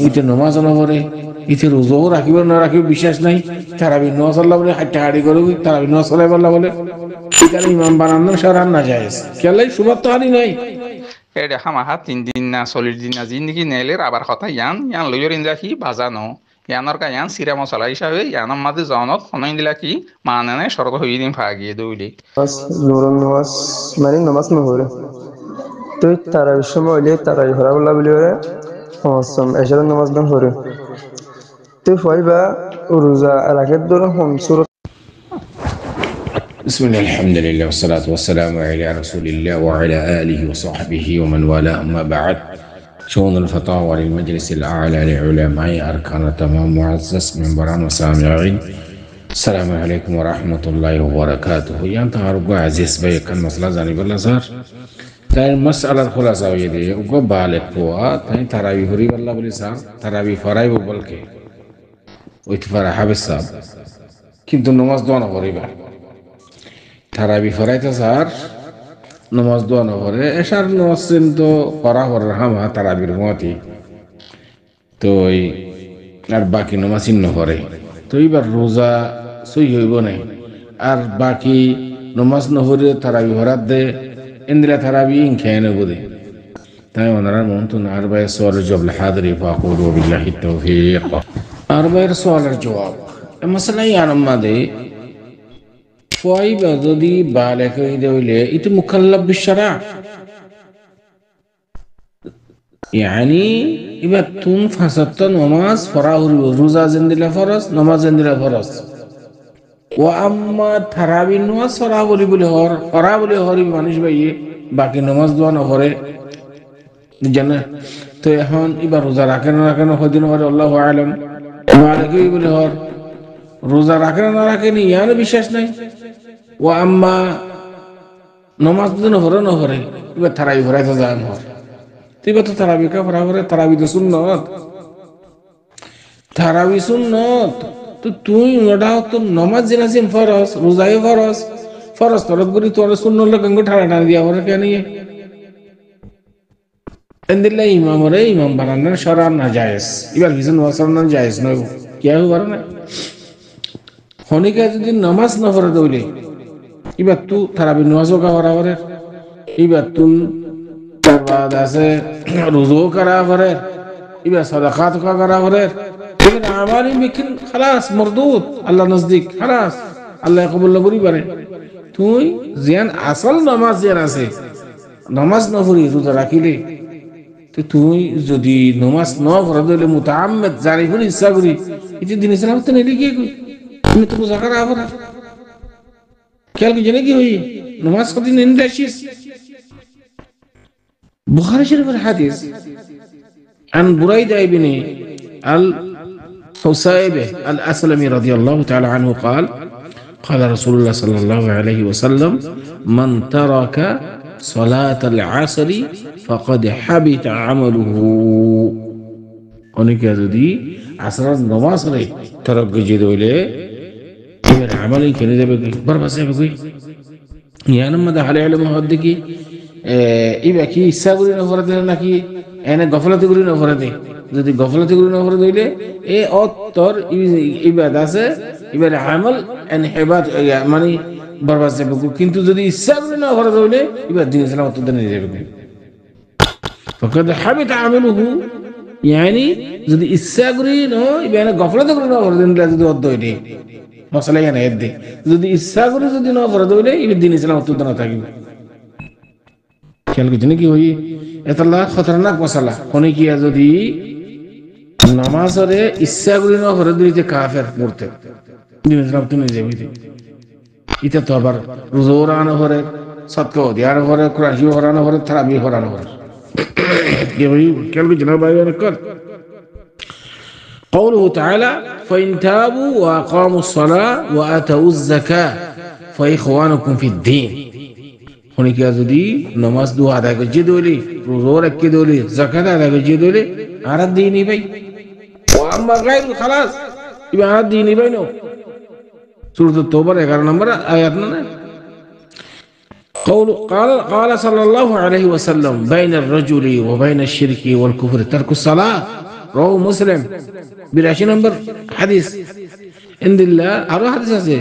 ইতে নমাজ না পড়ে ইতে রোজাও রাখিব না রাখিব বিশ্বাস নাই তারাবি নমাজ আল্লাহ বলে হাঁটাহাঁটি করবি তারাবি নমাজ চলাই আল্লাহ বলে এখানে ইমাম বানানো সারান না যায় কেলাই সুবাদ তো হারি নাই এটা হামাহা 3 দিন না 40 দিন না জিন্দগি নেলের আবার কথা ইয়ান লইয়র ইনজা কি বাজানো ইয়ানোর কা ইয়ান সিরা মশলা হিসাবে ইয়ানোর মাঝে জনত হনাই দিলা কি মানে সরব হই দিন ফাগিয়ে দইলে বাস নুরন নামাজ মানে নামাজ নহরে তো তারাবির সময় হইলে তারাবি পড়া বলা বলি ওরে সমস্তম এশারের নামাজ না হরে তো ফাইবা রোজা রাখের ধরে হন সূরা بسم الله الحمد لله والصلاة والسلام على رسول الله وعلى آله وصحبه ومن والاه أما بعد شؤون الفتاوى للمجلس الأعلى لعلماء أركان تمام معزز منبران وسامعين السلام عليكم ورحمة الله وبركاته ينتهى ربع عزيز بيك المسألة زاني بالله صار تاين مسألة خلاصة ويدي وقو بالك بوا تاين تراوي هري بالله بلي صار تراوي فراي ببالكي ويتفرح بالصاب كنتو نماز دوانا غريبا তারাবি ফরাইতে স্যার নামাজ দোয়া না করে এসার নামাজ তো করা হওয়ার হামা তারাবির মতি তো আর বাকি নামাজ চিহ্ন করে তো এবার রোজা সই হইব নাই আর বাকি নামাজ নহরে তারাবি ভরাত দে ইন্দিরা তারাবি খেয়ে নেব দে তাই ওনারা মন তো আর ভাই সোয়ালের জবাব হাদরি ফাকুল বিল্লাহি তাওফীক আর ভাইয়ের সোয়ালের জবাব মশলা ইয়ানম্মা দে ফাইবা যদি বালেক হইলে এটা মুকাল্লাফ বিশরা يعني এবার তুম ফাসাত নামাজ পড়া হইল রোজা জিন্দিলা ফরজ নামাজ জিন্দিলা ফরজ ও আম্মা তারাবি নামাজ পড়া বলি হরি মানুষ ভাইয়ে বাকি নামাজ দোয়া না করে জানা তো এখন এবার রোজা রাখেন না রাখেন হদিন হরে আল্লাহু আলাম বালেক বলি হর রোজা রাখেন না রাখেন ইয়ার বিশ্বাস নাই ও আম্মা নমাজ দিন হরে না হরে এবার তারাবি ভরাইতে যান হর এবার তো তারাবি কা ভরা ভরে তারাবি তো সুন্নত তারাবি সুন্নত তো তুই ওটা তো নমাজ জেনাছিস ফরজ রোজাই ফরজ তরফ করি তোর সুন্নত লোক ঠাড়া টান দিয়া ভরে কেন এন্দিল্লা ইমাম বানানোর সরার না জায়েজ এবার কিছু নসার না জায়েজ নয় কে পারে না হনিকা যদি নামাজ না পড়ে দইলে এবার তু তারাবি নামাজও করা করে এবার তুন তারপর আছে রোজাও করা করে এবার সাদাকাত করা করে এবার আমারই বিকিন খালাস মরদুদ আল্লাহ নজদিক খালাস আল্লাহ কবুল করি পারে তুই যেন আসল নামাজ যেন আছে নামাজ না পড়ি রোজা রাখিলে তো তুই যদি নামাজ না পড়ে দইলে মুতাআম্মিদ জানি করে ইচ্ছা করি এটি দিন ইসলাম তো নেলি কি তুমি তো রোজা করা হবে খেয়াল কি জানে কি হই নামাজ কদিন নিন্দা আসিস বুখারী শরীফের হাদিস عن بريدة بن الحصيب الأسلمي رضي الله تعالى عنه قال قال رسول الله صلى الله عليه وسلم من ترك صلاة العصر فقد حبط عمله অনেকে যদি আসরের নামাজ রে তরক গজে দইলে এবার আমল কেনে যাবে বরবাদ যাবে কই ইয়ানম মা হালে আলে মহদ্দ কি ইবা কি ইচ্ছা করি না করে দেন নাকি এনে গফলতি করি না করে দে যদি গফলতি করি না করে দইলে এ অত্তর ইবাদ আছে এবার আমল এন ইবাদ মানে বরবাদ যাবে কিন্তু যদি ইচ্ছা করি না করে দইলে এবার দিন ইসলাম অত্তর দেন যাবে فقد حبط عمله يعني যদি ইচ্ছা করি না এবার গফলতি করি না করে দেন যদি অদ্দ হইলে মশলা এনে এদ যদি ইচ্ছা করে যদি না করে দইলে এবার দিন ইসলাম অত্তর না থাকিবে খেয়াল করছি নাকি হই এতলা খতরনাক মশলা কোনে কি যদি নামাজরে ইচ্ছা করি না করে দিতে কাফের মরতে দিন ইসলাম তুমি যাবে এটা তো আবার রোজা রানো করে সৎকা দিয়ার করে কুরআন শিব করানো করে তারাবি করানো করে কি ভাই খেয়াল করছি না ভাই কর قوله تعالى فإن تابوا وأقاموا الصلاة وآتوا الزكاة فإخوانكم في الدين হনিকা যদি নামাজ দোয়া আদায় করে দইলে রোজা রাখতে দইলে যাকাত আদায় করে দইলে আর দিনই ভাই ও আম্মা গায়র খালাস ইবা আর দিনই ভাই নো সূরা তাওবার 11 নম্বর আয়াত না قال صلى الله عليه وسلم بين الرجل وبين الشرك والكفر ترك الصلاة রাহু মুসলিম 82 নম্বর হাদিস ইনদিল্লাহ আরো হাদিস আছে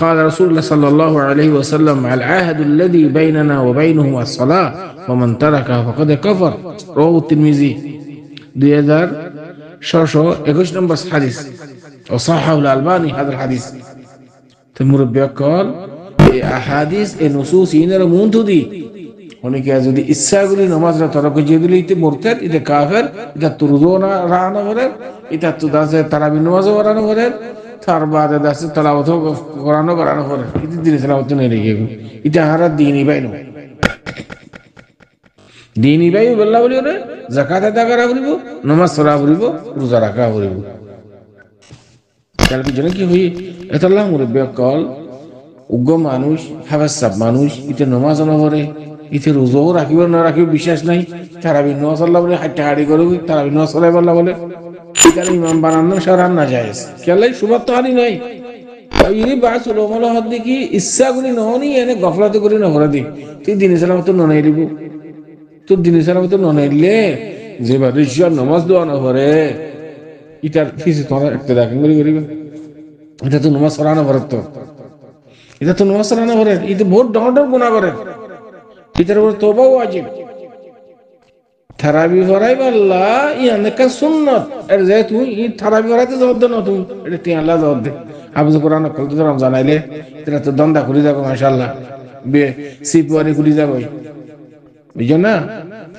قال رسول الله صلى الله عليه وسلم العهد الذي بيننا وبينه الصلاة ومن تركها فقد كفر رواه الترمذي 2721 নম্বর হাদিস وصححه الألباني هذا الحديث المربي قال احاديث النصوص ইনার মুনতুদি অনেকে যদি ইচ্ছা করি নামাজটা তরক করে দিলে ইতে মুরতাদ ইতে কাফের এটা তুরুজো না রানা করে এটা তো দাসে তারাবি নামাজও করানো করে তার বাদে দাসে তেলাওয়াত করানো করে ইতে দিনে তেলাওয়াত নেই রেখে এটা হারা দিনই বাইনো দিনই বাই বল্লা বলি রে যাকাত আদা করা বলিব নামাজ পড়া বলিব রোজা রাখা বলিব তার পিছনে কি হই এটা আল্লাহ মুরব্বি কল উগ্র মানুষ হাবাসাব মানুষ ইতে নামাজ না পড়ে ইতে রোজাও রাখিব না রাখিব বিশ্বাস নাই তারাবি নামাজ আল্লাহ বলে হাঁটাহাঁটি করবে তারাবি নামাজ পড়াই বল্লা বলে এখানে ইমাম বানানো সারান না যায় কেলাই সুবাদ তো হারি নাই ইনি বাস ওলমাল হাত দেখি ইচ্ছা করি নহনি এনে গফলাতে করি নহরা দি তুই দিনে সালাম তো ননাই দিব তোর দিনে সালাম তো ননাইলে যে বাদশাহ নামাজ দেওয়া না করে ইটার ফিসে তোমার একটা দেখেন করিবে এটা তো নামাজ পড়া না তো এটা তো নামাজ পড়া না করে এটা বহুত ডর গুনাহ করে এটার উপর তওবা ওয়াজিব তারাবি পড়াই আল্লাহ ইয়ানে কা সুন্নাত এর যে তুই ই তারাবি পড়াইতে জবাব দে না তুই এটা তুই আল্লাহ জবাব দে আবু কোরআন কলতে রমজান আইলে এটা তো দন্দা করি যাবে মাশাআল্লাহ বে সিপওয়ারি করি যাবে বুঝছো না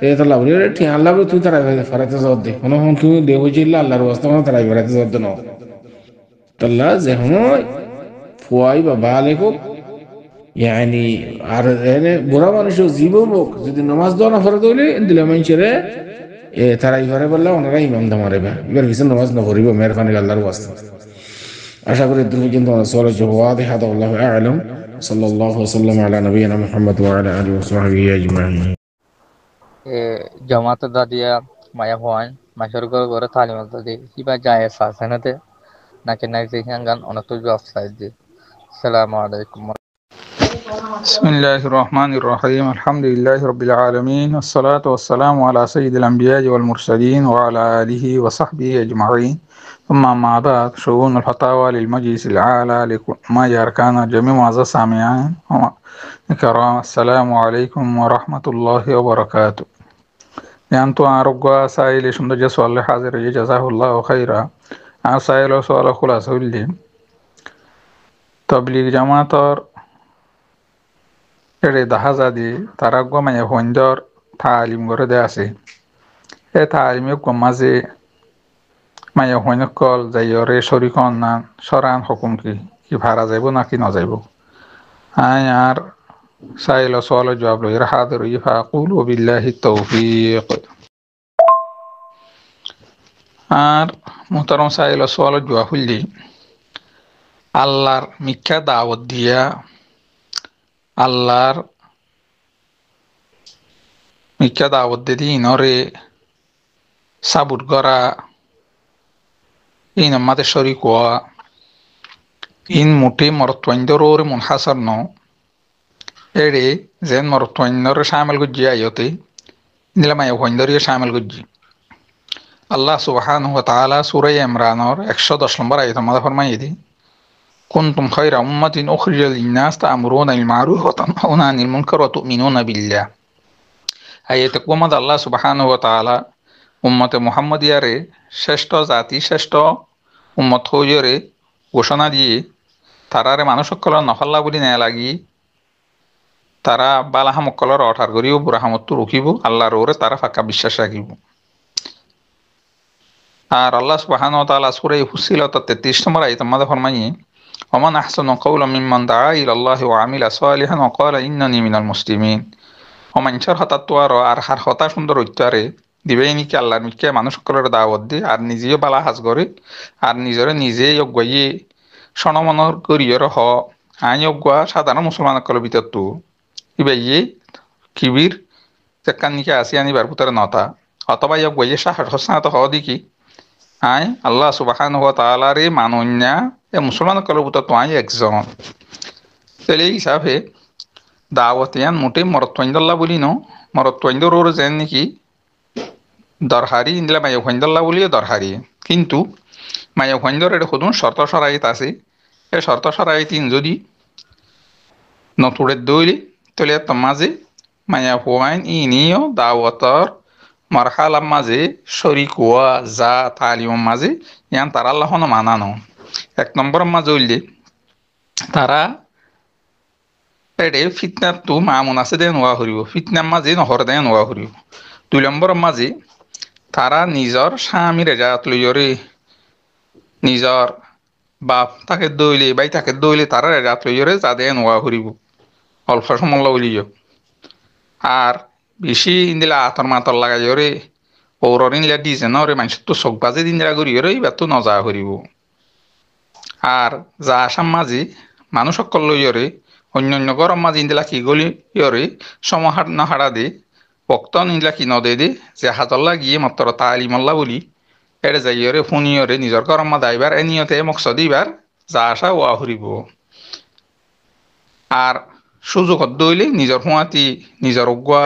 এটা আল্লাহ বলে তুই আল্লাহ বলে তুই তারাবি পড়াইতে জবাব দে কোন তুই দেহ জিল্লা আল্লাহর ওয়াস্তে কোন তারাবি পড়াইতে জবাব দে না আল্লাহ যে হয় ফুয়াই বা বালেকো يعني আর এনে বুড়া মানুষ জীবন যদি নামাজ দাও না ফরজ হইলে দিলে মানুষেরে তারা ইভারে বললা ওনারা ইমাম দামারে বা এবার কিছু নামাজ না পড়িব মেহেরবানি আল্লাহর ওয়াস্তে আশা করি দূর পর্যন্ত আমরা সওয়াল জবাব হাদা আল্লাহু আ'লাম সাল্লাল্লাহু ওয়াসাল্লাম আলা নবিয়িনা মুহাম্মদ ওয়া আলা আলিহি ওয়া সাহবিহি আজমাইন জামাতে দাদিয়া মায়া হওয়ান মাসের ঘরে তালিমাত দাদি কিবা যায় সাসেনাতে নাকি নাই যেখান অনেক তো জব সাইড দি আসসালামু আলাইকুম بسم الله الرحمن الرحيم الحمد لله رب العالمين والصلاة والسلام على سيد الأنبياء والمرسلين وعلى آله وصحبه أجمعين ثم ما بعد شؤون الفتاوى للمجلس الأعلى لما يركان جميع معزز سامعين الكرام السلام عليكم ورحمة الله وبركاته يانتو أرجو سائل شند جسول حاضر جزاه الله خيرا سائل سؤال خلاص لي تبلیغ جماعتر এরে দেখা যাদি তারা গমায় হইন্দর তালিম করে দে আছে এ তালিমে মাঝে মায়া হইন কল যাইরে শরীকন না সরান হুকুম কি ভাড়া যাইব নাকি না যাইব আয় আর সাইল সওয়াল জবাব লই হাজির ইফা কুলু বিল্লাহি তৌফিক আর মুহতারাম সাইল সওয়াল জবাব হইলি আল্লাহর মিথ্যা দাওয়াত দিয়া আল্লাহর মিথ্যা দাওয়াত দিদি ইনরে সাবুত করা ইন আমাদের শরীক হওয়া ইন মুঠে মরত্বইন্দর মুনহাসর ন এড়ে যেন মরত্বইন্দর শামিল গুজি আয়তে নিলামায় হইন্দরিয়ে শামিল গুজি আল্লাহ সুবহানাহু ওয়া তাআলা সূরা ইমরানের 110 নম্বর আয়াত আমাদের ফরমাইয়ে দি কুনতুম খায়রা উম্মাতিন উখরিজাত লিন-নাস তা'মুরুনা বিল মা'রুফ ওয়া তানহাউনা আনিল মুনকার ওয়া তু'মিনুনা বিল্লাহ আয়াতে কোমদ আল্লাহ সুবহানাহু ওয়া তাআলা উম্মতে মুহাম্মাদিয়ারে শ্রেষ্ঠ জাতি শ্রেষ্ঠ উম্মত হইরে ঘোষণা দিয়ে তারারে মানুষ সকল নফল্লা বলি নেয় লাগি তারা বালাহামকলর অঠার করিও বুড়াহামত রুখিব আল্লাহর ওরে তারা ফাঁকা বিশ্বাস রাখিব আর আল্লাহ সুবহানাহু ওয়া তাআলা সূরা ফুসিলাত 33 নম্বর আয়াতে আমাদের ফরমাইয়ে ওমান আহসানু কাওলাম মিম্মান দাআ ইলাল্লাহি ওয়া আমিলা সালিহান ওয়া ক্বালা ইন্নানি মিনাল মুসলিমিন অমাঞ্চর হতাত্তর আর হার হতা সুন্দর উচ্চারে দিবে নাকি আল্লাহর মিকে মানুষ সকলের দাওয়াত দিয়ে আর নিজেও বালা হাজ করে আর নিজরে নিজে অজ্ঞাইয়ে সনমনর করিয়র হ আইন অজ্ঞা সাধারণ মুসলমান সকলের ভিতর তো ইবাইয়ে কিবির চেকান নিকে আসি আনিবার পুতার নতা অথবা অজ্ঞাইয়ে সাহস হসনাত হ দেখি আই আল্লাহ সুবহানাহু ওয়া তাআলারে মানন্যা এ মুসলমান সকলের ভিতর তো আই একজন তাহলে এই হিসাবে দাওয়াতিয়ান মোটে মরত্বইন্দল্লা বলি ন মরত্বইন্দর ওর যেন নাকি দরহারি ইন্দিলা মাইয়া খন্দল্লা বলিয়ে দরহারি কিন্তু মাইয়া খন্দর এটা খুদুন শর্ত সরাইত আছে এই শর্ত সরাইত যদি নতুড়ের দইলি তলে মাঝে মাইয়া হুয়াইন ইনিও দাওয়াতর মারহালার মাঝে শরিক হওয়া যা তালিমের মাঝে ইয়ান তারা আল্লাহন মানানো 1 নম্বরের মাঝে হইলে তারা এডে ফিতনার তো মামুন আছে দেন নোয়া করিব ফিতনার মাঝে নহর দেন নোয়া করিব 2 নম্বরের মাঝে তারা নিজর স্বামী রেজাত লইরে নিজর বাপ তাকে দইলে বাই তাকে দইলে তারা রেজাত লইরে যা দেন নোয়া করিব অল্প সময় লইলিও আর বেশি ইন্দিলা আতর মাতর লাগাই রে পৌরর ইন্দিলা দিছে না রে মানুষ তো চোখ বাজে দিনদিলা করি রে এবার তো নজা করিব আর যা আসাম মাঝি মানুষ সকল লইরে অন্য গরম মাঝি ইন্দিলা কি গলি ইয়রে সমাহার না হারা দে বক্তন ইন্দিলা কি নদে দে যে হাজল্লা গিয়ে মাত্র তালিমল্লা বলি এড়ে যাইরে ফুনিয়রে নিজর গরম মা দাইবার এ নিয়তে মকসদ দিবার যা আসা ওয়া হরিব আর সুযোগ দইলে নিজর হুঁয়াতি নিজর অগুয়া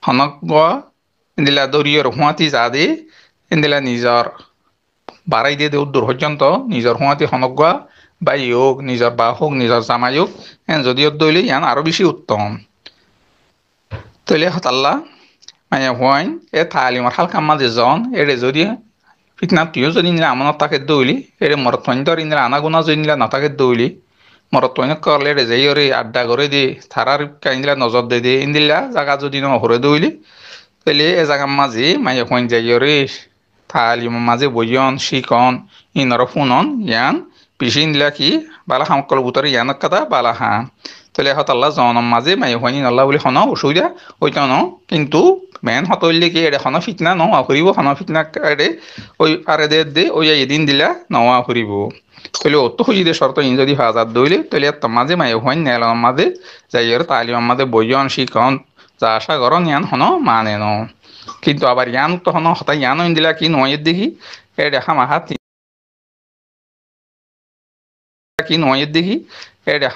হনক গোয়া ইন্দিলা দরিয়র হুঁয়াতি যা দে ইন্দিলা নিজর বাড়াই দিয়ে দে উদ্দূর পর্যন্ত নিজর হুঁয়াতি হনক গোয়া বাই হোক নিজর বা হোক নিজর জামাই হোক যদিও দইলে ইয়ান আরো বেশি উত্তম তৈলে হতাল্লা মাইয়া হুয়াইন এ তালিমর হালকা মাঝে জন এড়ে যদি ফিতনা তুইও যদি নিলা আমানত তাকে দইলি এড়ে মরতন্দর ইন্দিলা আনাগুনা যদি নিলা না তাকে দইলি মরতন্য করলে এড়ে যাই ওরে আড্ডা করে দে থারার কাইন্দিলা নজর দে ইন্দিলা জায়গা যদি নহরে দইলি তাহলে এ জায়গার মাঝে মাইয়া হুয়াইন যাই ওরে তালিমর মাঝে বইয়ন শিকন ইনর ফুনন ইয়ান পিছি ইন্দিলা কি বালা হামকল বুতরে ইয়ানক কাদা বালা হা তাহলে হতাল্লা জনম মাঝে মাইয়া হুয়াইন আল্লাহ বলে হন অসুবিধা হইত ন কিন্তু মেন হতইলে কি এড়ে হন ফিতনা নোয়া করিব হন ফিতনা এড়ে ওই আরে দে ওই এদিন দিলা নোয়া করিব তাহলে অত খুঁজি দে শর্ত ইন যদি হাজার দইলে তাহলে মাঝে মাইয়া হুয়াইন নেলাম মাঝে যাই আর তালিম মাঝে বইয়ন শিকন যা আশা করন ইয়ান হন মানে ন কিন্তু আবার ইয়ান তো হন হতা ইয়ান দিলা কি নয়ের দেখি এড়ে হামাহা কি নয়ের দেখি এড়ে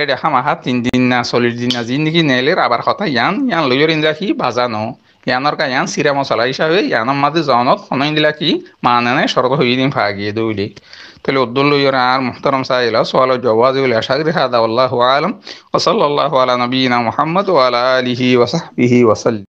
এড়ে হামাহা 3 দিন না 40 দিন না জিন্দগি নেলের আবার কথা ইয়ান লইর ইন্দা কি বাজানো ইয়ানর কা ইয়ান সিরা মশলা হিসাবে ইয়ানর মাঝে জনত হন দিলা কি মানে নাই শরত হই দিন ভাগিয়ে দইলে তাহলে উদ্দুল লইর আর মুহতারাম সাইলা সওয়াল জওয়াজ উল আশাগরি হাদা আল্লাহু আলাম ওয়া সাল্লাল্লাহু আলা নবিয়িনা মুহাম্মদ ওয়া আলা আলিহি ওয়া সাহবিহি ওয়া সাল্লাম